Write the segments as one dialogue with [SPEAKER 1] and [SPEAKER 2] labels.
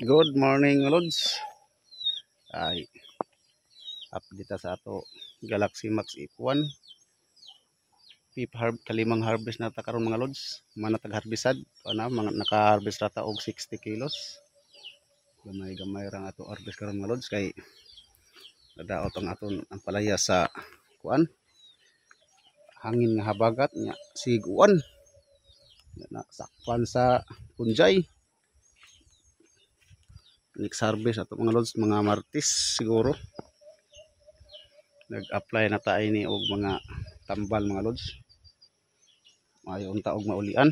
[SPEAKER 1] Good morning, Lods. Ay, update sa ato Galaxy Max F1. Kalimang harvest na ta karon mga Lods. Mga natag-harvested, mga naka-harvest rata og 60 kilos. Gamay-gamay ra ato harvest karon mga Lods kay nadaot ang aton ang palaya sa kuan. Hangin nga habagat nya siguan. Nasakpan sa punjay. Next harvest ato mga Lods, mga Martes siguro. Nag-apply na tayo ni og mga tambal mga Lods. Mayo unta og maulian.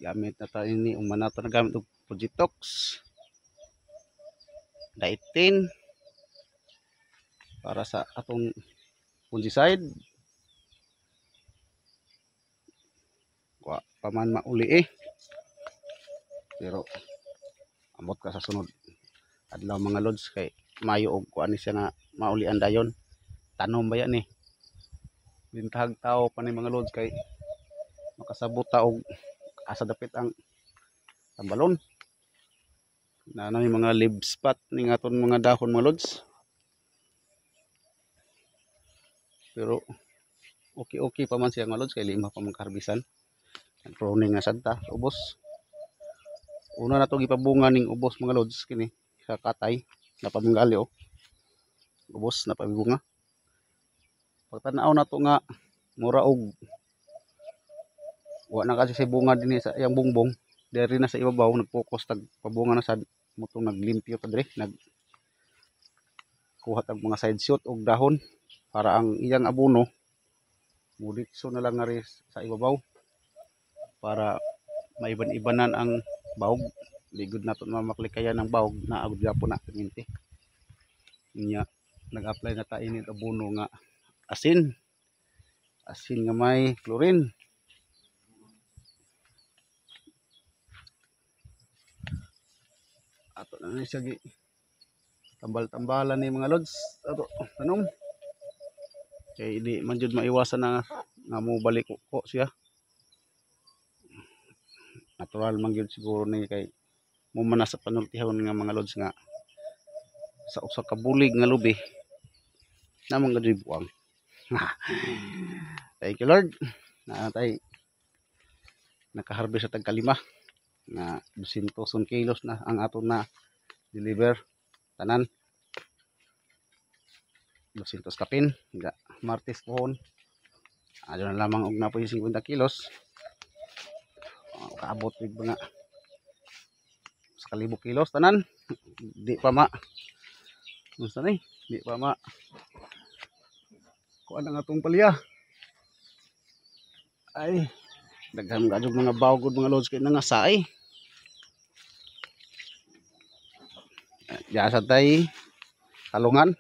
[SPEAKER 1] Gamit na tayo ni og manata na gamit og Fujitox. Daitin para sa atong fungicide. Wa pa man mauli pero amot ka sa sunod adlaw mga Lods kay mayo og kuan siya nga maulian dayon. Tanom ba yan bintag tao pa ni mga Lods kay makasabot ta og asa dapit ang tambalon na may mga leaf spot ning aton mga dahon mga Lods. Pero okay pa man siya mga Lods kay lima pa man karbisan. Ang pruning nga sadta ubos. Una na to gipabunga ning ubos mga Lods kini sa katay na pamanggali ubos na pabunga. Pagtanaw na to nga mura og wa na kasi sa bunga dinhi sa yang bungbong diri na sa ibabaw nagfocus tag pabunga na sad mutong naglimpyo pa diri nag kuha tag mga side shoot og dahon para ang iyang abono muditso na lang nga sa ibabaw para maiban-ibanan ang bahog. Ligod na to mamaklikayan ang bahog na agud gyapon na perminti. Nya nag-apply na tayo ni abono nga asin nga may chlorine. Ato na ni siya tambal-tambalan ni mga Lods ato tanom kay di man jud maiwasan na nga mo balik ko siya. Natural man gyud siguro ni kay mo man sa panultihon nga mga Lods nga sa usa ka bulig nga lubi namang gadyoy buang. Thank you Lord na tay nakaharvest sa tagkalima nga 200 kilos na ang aton na deliver tanan 200 kapin nga Martes pohon adto na lamang og napoy 50 kilos kaabot ig mga sa 1,000 kilos tanan di pa ma unsa ni di pa ma kuan ang atong palya ay daghan gadug mga bawgod mga Lods kay nangasay. Diya sa tay talungan.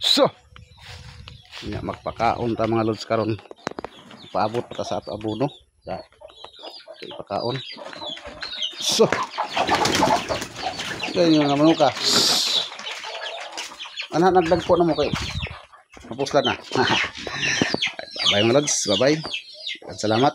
[SPEAKER 1] So, nya magpakaon ta mga Lods karon. Paabot pa ta sa ato abono. Da. Kay pakaon. So. Kaya nga manuka. Ana nagdagpo na mo kay. Tapos na. Bye mga Lods. Bye-bye. Salamat.